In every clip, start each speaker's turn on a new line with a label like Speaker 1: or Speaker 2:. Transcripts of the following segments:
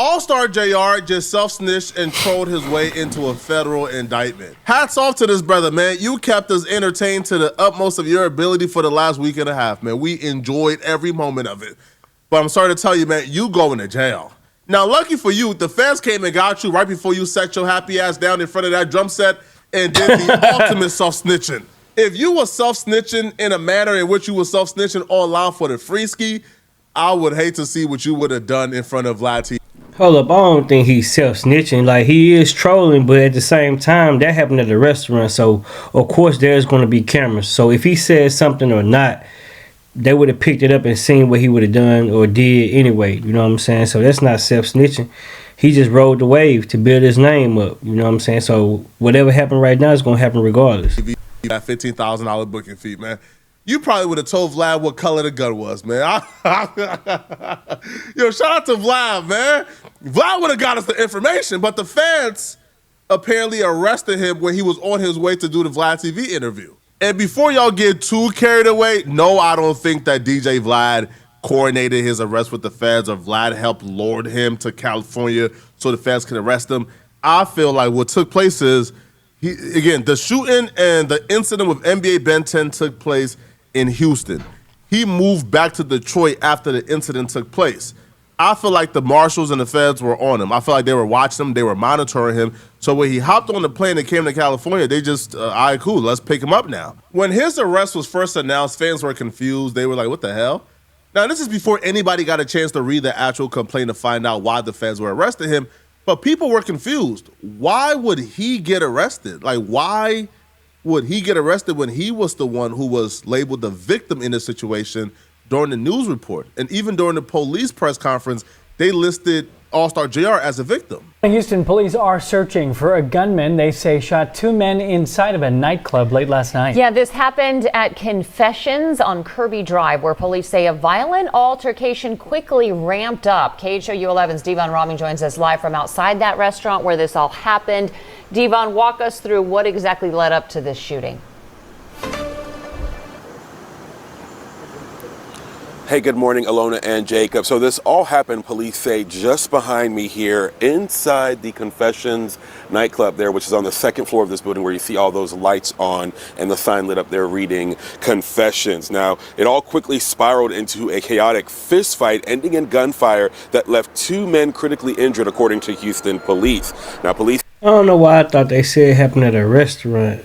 Speaker 1: Allstar JR just self-snitched and trolled his way into a federal indictment. Hats off to this brother, man. You kept us entertained to the utmost of your ability for the last week and a half, man. We enjoyed every moment of it. But I'm sorry to tell you, man, you going to jail. Now, lucky for you, the feds came and got you right before you sat your happy ass down in front of that drum set and did the ultimate self-snitching. If you were self-snitching in a manner in which you were self-snitching online for the free ski, I would hate to see what you would have done in front of Vlad TV.
Speaker 2: Hold up, I don't think he's self-snitching. Like, he is trolling, but at the same time, that happened at a restaurant, so of course there's going to be cameras. So if he said something or not, they would have picked it up and seen what he would have done or did anyway. You know what I'm saying? So that's not self-snitching. He just rode the wave to build his name up. You know what I'm saying? So whatever happened right now is going to happen regardless.
Speaker 1: That $15,000 booking fee, man. You probably would have told Vlad what color the gun was, man. Yo, shout out to Vlad, man. Vlad would have got us the information, but the fans apparently arrested him when he was on his way to do the Vlad TV interview. And before y'all get too carried away, no, I don't think that DJ Vlad coordinated his arrest with the feds or Vlad helped lure him to California so the feds could arrest him. I feel like what took place is, the shooting and the incident with NBA Ben 10 took place in Houston. He moved back to Detroit after the incident took place. I feel like the marshals and the feds were on him. I feel like they were watching him. They were monitoring him. So when he hopped on the plane and came to California, they just, all right, cool, let's pick him up now. When his arrest was first announced, fans were confused. They were like, what the hell? Now, this is before anybody got a chance to read the actual complaint to find out why the feds were arresting him. But people were confused. Why would he get arrested? Like, why would he get arrested when he was the one who was labeled the victim in this situation during the news report? And even during the police press conference, they listed Allstar JR as a victim.
Speaker 3: Houston police are searching for a gunman they say shot two men inside of a nightclub late last night.
Speaker 4: Yeah, this happened at Confessions on Kirby Drive, where police say a violent altercation quickly ramped up. KHOU 11's Devon Raming joins us live from outside that restaurant where this all happened. Devon, walk us through what exactly led up to this shooting.
Speaker 5: Hey, good morning, Alona and Jacob. So this all happened, police say, just behind me here inside the Confessions nightclub there, which is on the second floor of this building where you see all those lights on and the sign lit up there reading Confessions. Now, it all quickly spiraled into a chaotic fist fight ending in gunfire that left two men critically injured, according to Houston police. Now, police...
Speaker 2: I don't know why I thought they said it happened at a restaurant.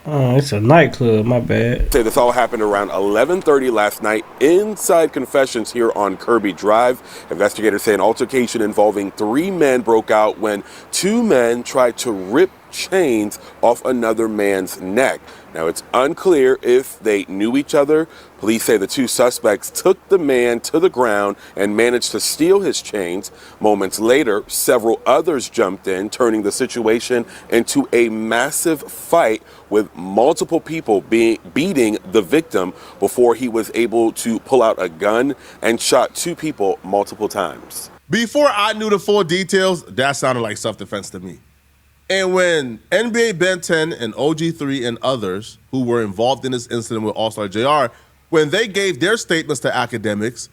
Speaker 2: Oh, it's a nightclub, my bad.
Speaker 5: Say this all happened around 11:30 last night inside Confessions here on Kirby Drive. Investigators say an altercation involving three men broke out when two men tried to rip chains off another man's neck. Now, it's unclear if they knew each other. Police say the two suspects took the man to the ground and managed to steal his chains. Moments later, several others jumped in, turning the situation into a massive fight with multiple people beating the victim before he was able to pull out a gun and shot two people multiple times.
Speaker 1: Before I knew the full details, that sounded like self-defense to me. And when NBA Ben 10 and OG3 and others who were involved in this incident with Allstar JR, when they gave their statements to academics,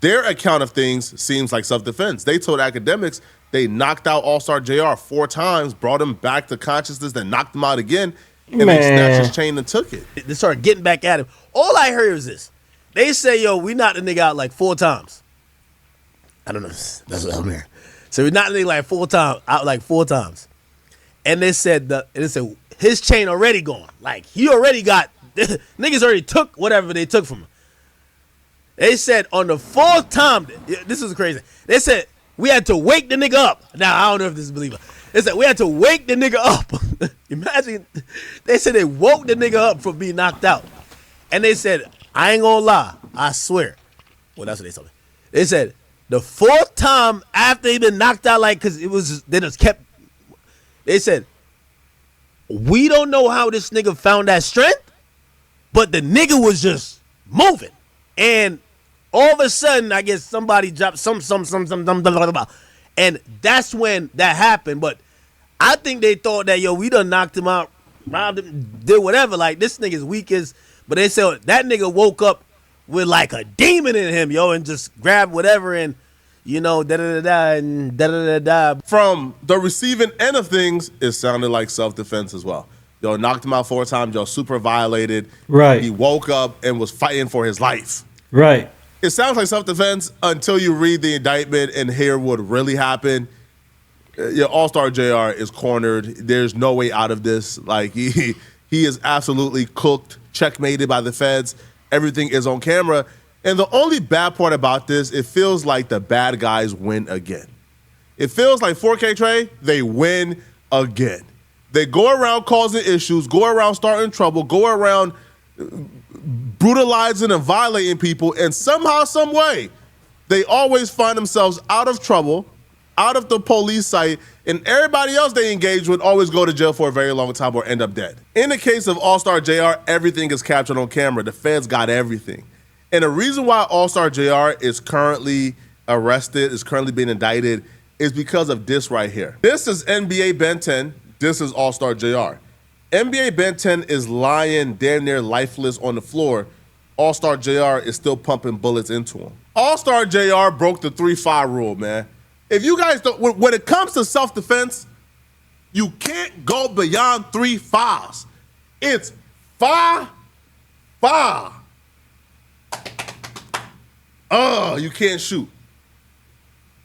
Speaker 1: their account of things seems like self-defense. They told academics they knocked out Allstar JR 4 times, brought him back to consciousness, then knocked him out again, and they snatched his chain and took it.
Speaker 6: They started getting back at him. All I heard was this. They say, yo, we knocked the nigga out like 4 times. I don't know. That's what I'm hearing. So we knocked the nigga like 4 times. And they said his chain already gone. Like, he already got, niggas already took whatever they took from him. They said on the 4th time, this is crazy. They said we had to wake the nigga up. Now, I don't know if this is believable. They said we had to wake the nigga up. Imagine, they said they woke the nigga up from being knocked out. And they said, I ain't gonna lie, I swear. Well, that's what they told me. They said the 4th time after he been knocked out, like, because they just kept, they said, we don't know how this nigga found that strength, but the nigga was just moving. And all of a sudden, I guess somebody dropped some, blah, blah, blah. And that's when that happened. But I think they thought that, yo, we done knocked him out, robbed him, did whatever. Like, this nigga's weak as, but they said that nigga woke up with like a demon in him, yo, and just grabbed whatever and you know, da-da-da-da and da-da-da-da.
Speaker 1: From the receiving end of things, it sounded like self-defense as well. Yo, knocked him out 4 times. Yo, super violated.
Speaker 2: Right.
Speaker 1: He woke up and was fighting for his life.
Speaker 2: Right.
Speaker 1: It sounds like self-defense until you read the indictment and hear what really happened. Yeah, Allstar JR is cornered. There's no way out of this. Like, he is absolutely cooked, checkmated by the feds. Everything is on camera. And the only bad part about this, it feels like the bad guys win again. It feels like 4K Trey, they win again. They go around causing issues, go around starting trouble, go around brutalizing and violating people, and somehow, some way, they always find themselves out of trouble, out of the police sight, and everybody else they engage with always go to jail for a very long time or end up dead. In the case of Allstar JR, everything is captured on camera. The feds got everything. And the reason why Allstar JR is currently arrested, is currently being indicted, is because of this right here. This is NBA Ben 10. This is Allstar JR. NBA Ben 10 is lying damn near lifeless on the floor. Allstar JR is still pumping bullets into him. Allstar JR broke the 3-5 rule, man. If you guys don't, when it comes to self-defense, you can't go beyond 3 5s. It's 5. You can't shoot.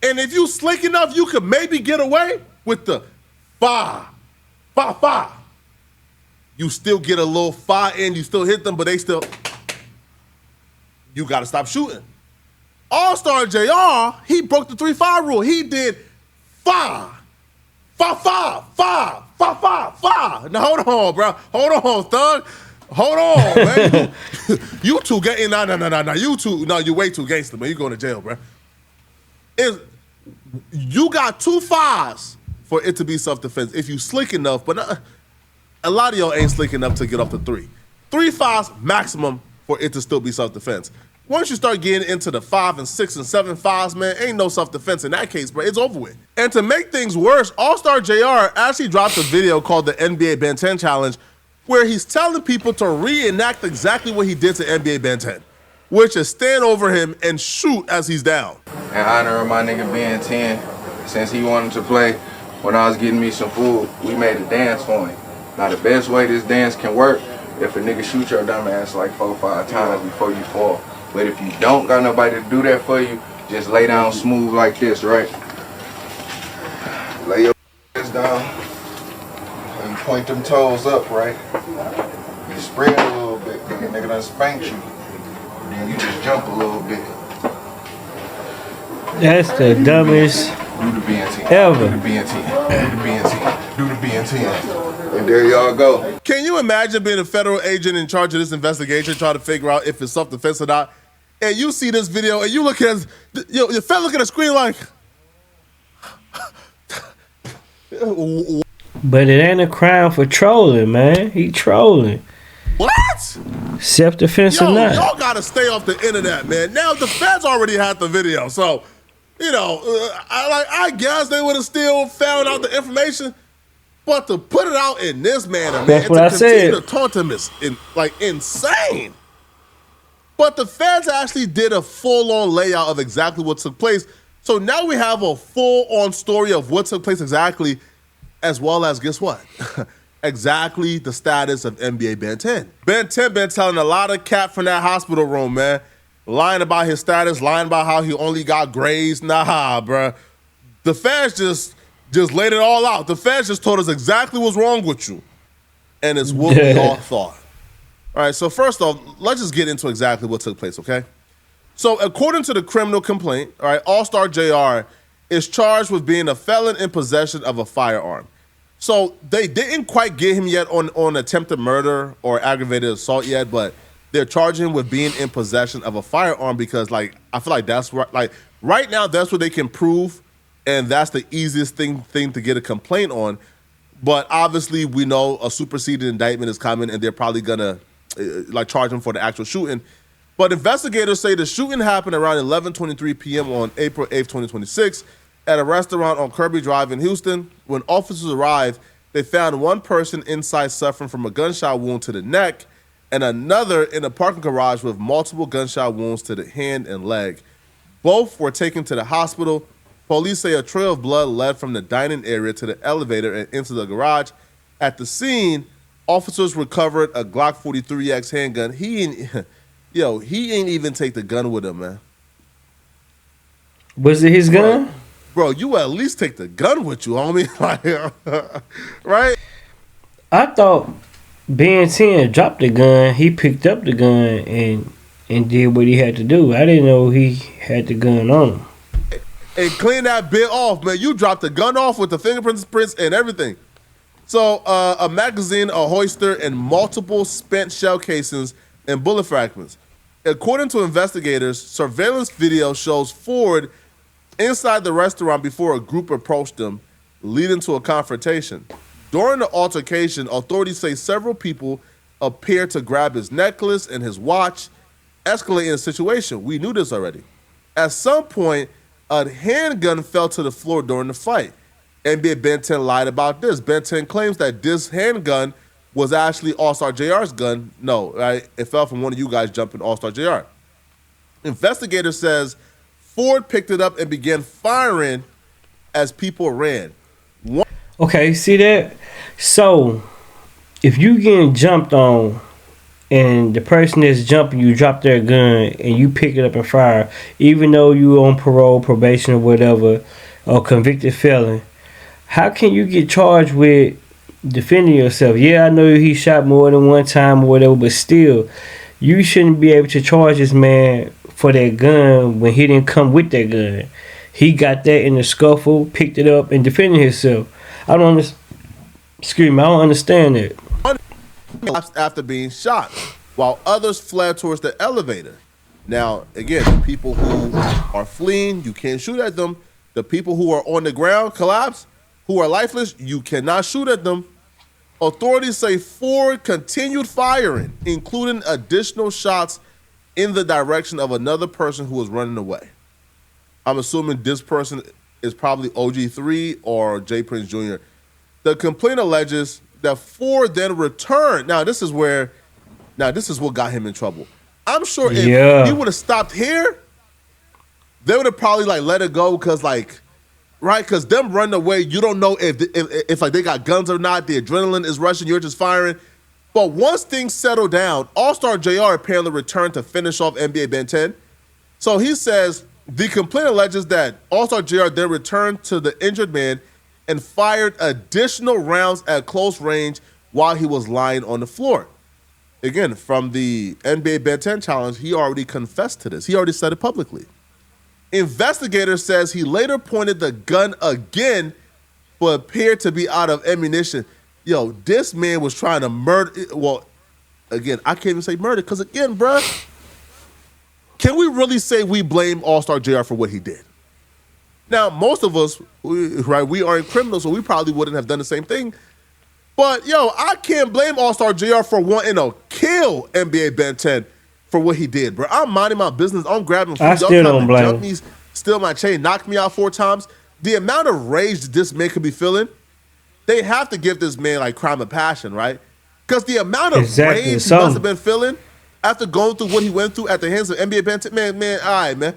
Speaker 1: And if you slick enough, you could maybe get away with the 5. You still get a little 5 in, you still hit them, but they still, you gotta stop shooting. Allstar JR, he broke the 3-5 rule. He did 5. Now hold on, bro. Hold on, thug. Hold on, man. You two getting no. You two, no, you way too gangster, man. You going to jail, bro. You got 2 5s for it to be self-defense if you slick enough, but a lot of y'all ain't slick enough to get up to 3. 3 5s maximum for it to still be self-defense. Once you start getting into the 5 and 6 and 7 5s, man, ain't no self-defense in that case, bro. It's over with. And to make things worse, Allstar JR actually dropped a video called the NBA Ben 10 Challenge, where he's telling people to reenact exactly what he did to NBA Ben 10, which is stand over him and shoot as he's down.
Speaker 7: In honor of my nigga Ben 10, since he wanted to play, when I was getting me some food, we made a dance for him. Now the best way this dance can work, if a nigga shoot your dumb ass like 4 or 5 times before you fall. But if you don't got nobody to do that for you, just lay down smooth like this, right? Lay your ass down and you point them toes up, right? You spread a little bit, cause the nigga done spanked you. Then you just jump a little bit.
Speaker 2: That's the dumbest
Speaker 7: Do the BNT.
Speaker 2: ever.
Speaker 7: Do the BNT. Do the BNT. Do the BNT. And there y'all go.
Speaker 1: Can you imagine being a federal agent in charge of this investigation, trying to figure out if it's self-defense or not? And you see this video and you look at your fella look at the screen like,
Speaker 2: But it ain't a crime for trolling, man. He trolling.
Speaker 1: what?
Speaker 2: Self-defense
Speaker 1: Yo,
Speaker 2: or not.
Speaker 1: y'all gotta stay off the internet, man. Now the feds already had the video, so you know, I guess they would have still found out the information, but to put it out in this manner, man,
Speaker 2: That's what I said.
Speaker 1: to taunt him is insane. But the feds actually did a full-on layout of exactly what took place. So now we have a full-on story of what took place exactly, as well as, guess what? Exactly the status of NBA Ben 10. Ben 10 been telling a lot of cat from that hospital room, man. Lying about his status, lying about how he only got grades. Nah, bruh. The feds just laid it all out. The feds just told us exactly what's wrong with you. And it's what we all thought. All right, so first off, let's just get into exactly what took place, okay? So according to the criminal complaint, all right, Allstar JR is charged with being a felon in possession of a firearm. So they didn't quite get him yet on attempted murder or aggravated assault yet, but they're charging him with being in possession of a firearm because, like, I feel like that's right now that's what they can prove, and that's the easiest thing to get a complaint on. But obviously, we know a superseded indictment is coming, and they're probably gonna charge him for the actual shooting. But investigators say the shooting happened around 11:23 p.m. on April 8th, 2026, at a restaurant on Kirby Drive in Houston. When officers arrived, they found one person inside suffering from a gunshot wound to the neck, and another in a parking garage with multiple gunshot wounds to the hand and leg. Both were taken to the hospital. Police say a trail of blood led from the dining area to the elevator and into the garage. At the scene, officers recovered a Glock 43X handgun. He ain't even take the gun with him, man.
Speaker 2: Was it his gun?
Speaker 1: Bro, you at least take the gun with you, homie. Like, right?
Speaker 2: I thought Ben 10 dropped the gun. He picked up the gun and did what he had to do. I didn't know he had the gun on him.
Speaker 1: And clean that bit off, man. You dropped the gun off with the fingerprints and everything. So, a magazine, a holster, and multiple spent shell casings and bullet fragments. According to investigators, surveillance video shows Ford inside the restaurant before a group approached him, leading to a confrontation. During the altercation, authorities say several people appeared to grab his necklace and his watch, escalating the situation. We knew this already. At some point, a handgun fell to the floor during the fight. NBA Ben 10 lied about this. Ben 10 claims that this handgun was actually Allstar JR's gun. No, right? It fell from one of you guys jumping Allstar JR. Investigator says Ford picked it up and began firing as people ran.
Speaker 2: Okay, see that? So, if you getting jumped on and the person that's jumping you drop their gun and you pick it up and fire, even though you on parole, probation, or whatever, or convicted felon, how can you get charged with defending yourself? Yeah, I know he shot more than one time or whatever, but still, you shouldn't be able to charge this man for that gun when he didn't come with that gun. He got that in the scuffle, picked it up, and defended himself. I don't understand it.
Speaker 1: After being shot, while others fled towards the elevator. Now, again, the people who are fleeing, you can't shoot at them. The people who are on the ground, collapse, who are lifeless, you cannot shoot at them. Authorities say Ford continued firing, including additional shots in the direction of another person who was running away. I'm assuming this person is probably OG3 or J. Prince Jr. The complaint alleges that Ford then returned. Now, this is what got him in trouble. I'm sure if he would have stopped here, they would have probably let it go because right? Because them running away, you don't know if they got guns or not. The adrenaline is rushing. You're just firing. But once things settle down, Allstar JR apparently returned to finish off NBA Ben 10. So he says the complaint alleges that Allstar JR then returned to the injured man and fired additional rounds at close range while he was lying on the floor. Again, from the NBA Ben 10 challenge, he already confessed to this. He already said it publicly. Investigator says he later pointed the gun again, but appeared to be out of ammunition. Yo, this man was trying to murder. Well, again, I can't even say murder because, again, bruh, can we really say we blame Allstar JR for what he did? Now, most of us, we aren't criminals, so we probably wouldn't have done the same thing. But, yo, I can't blame Allstar JR for wanting to kill NBA Ben 10 for what he did, bro. I'm minding my business. I'm grabbing food.
Speaker 2: I still don't blame him.
Speaker 1: Steal my chain, knocked me out 4 times. The amount of rage this man could be feeling, they have to give this man crime of passion, right? Because the amount of rage he must have been feeling after going through what he went through at the hands of NBA Ben 10, man, all right, man.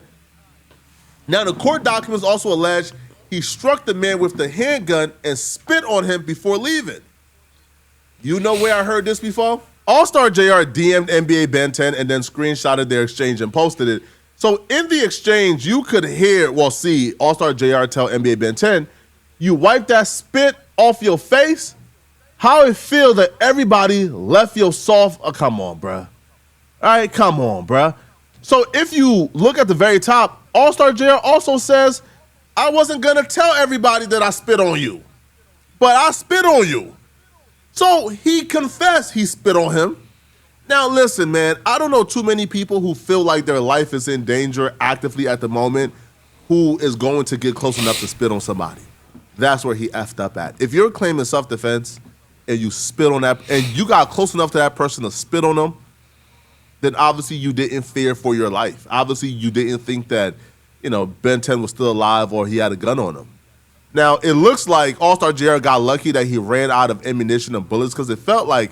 Speaker 1: Now, the court documents also allege he struck the man with the handgun and spit on him before leaving. You know where I heard this before? Allstar JR DM'd NBA Ben 10 and then screenshotted their exchange and posted it. So in the exchange, you could see Allstar JR tell NBA Ben 10, you wipe that spit off your face? How it feel that everybody left your soft? Oh, come on, bruh. All right, come on, bruh. So if you look at the very top, Allstar JR also says, I wasn't going to tell everybody that I spit on you, but I spit on you. So he confessed he spit on him. Now, listen, man, I don't know too many people who feel like their life is in danger actively at the moment who is going to get close enough to spit on somebody. That's where he effed up at. If you're claiming self-defense and you spit on that, and you got close enough to that person to spit on them, then obviously you didn't fear for your life. Obviously you didn't think that, Ben 10 was still alive or he had a gun on him. Now, it looks like Allstar JR got lucky that he ran out of ammunition and bullets because it felt like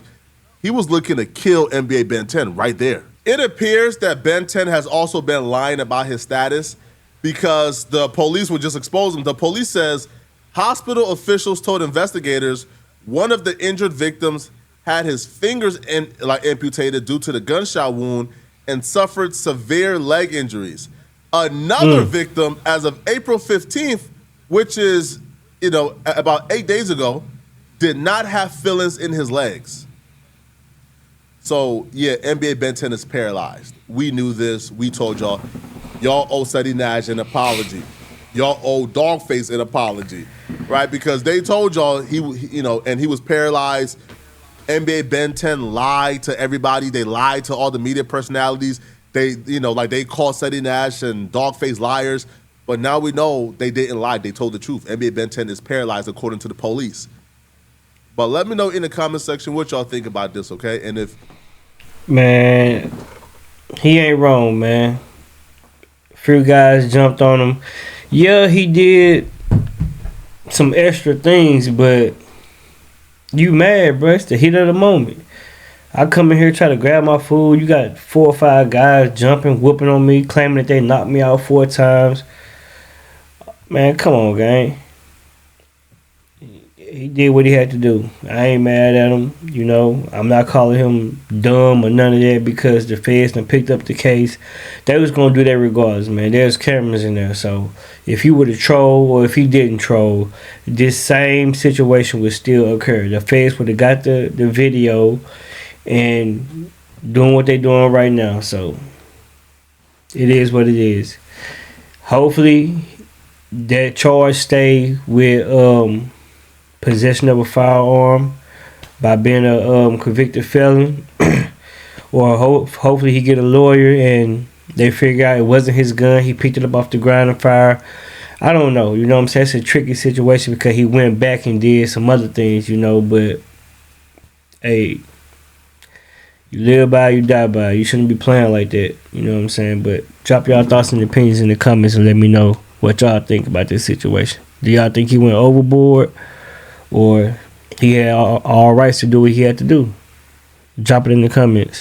Speaker 1: he was looking to kill NBA Ben 10 right there. It appears that Ben 10 has also been lying about his status because the police would just expose him. The police says hospital officials told investigators one of the injured victims had his fingers amputated due to the gunshot wound and suffered severe leg injuries. Another victim, as of April 15th, which is, about 8 days ago, did not have fillings in his legs. So, yeah, NBA Ben 10 is paralyzed. We knew this. We told y'all. Y'all owe Seti Nash an apology. Y'all owe Dogface an apology, right? Because they told y'all he was paralyzed. NBA Ben 10 lied to everybody. They lied to all the media personalities. They, they called Seti Nash and Dogface liars. But now we know they didn't lie. They told the truth. NBA Ben 10 is paralyzed according to the police. But let me know in the comment section what y'all think about this, okay? And if...
Speaker 2: Man, he ain't wrong, man. A few guys jumped on him. Yeah, he did some extra things, but you mad, bro. It's the heat of the moment. I come in here, try to grab my food. You got 4 or 5 guys jumping, whooping on me, claiming that they knocked me out 4 times. Man, come on, gang. He did what he had to do. I ain't mad at him, I'm not calling him dumb or none of that because the feds done picked up the case. They was going to do that regardless, man. There's cameras in there. So if he would have trolled or if he didn't troll, this same situation would still occur. The feds would have got the video and doing what they're doing right now. So it is what it is. Hopefully that charge stay with possession of a firearm by being a convicted felon, or hopefully he get a lawyer and they figure out it wasn't his gun. He picked it up off the ground and fire. I don't know. What I'm saying? It's a tricky situation because he went back and did some other things. But hey, you live by, you die by. You shouldn't be playing like that. You know what I'm saying? But drop y'all thoughts and opinions in the comments and let me know what y'all think about this situation. Do y'all think he went overboard? Or he had all rights to do what he had to do? Drop it in the comments.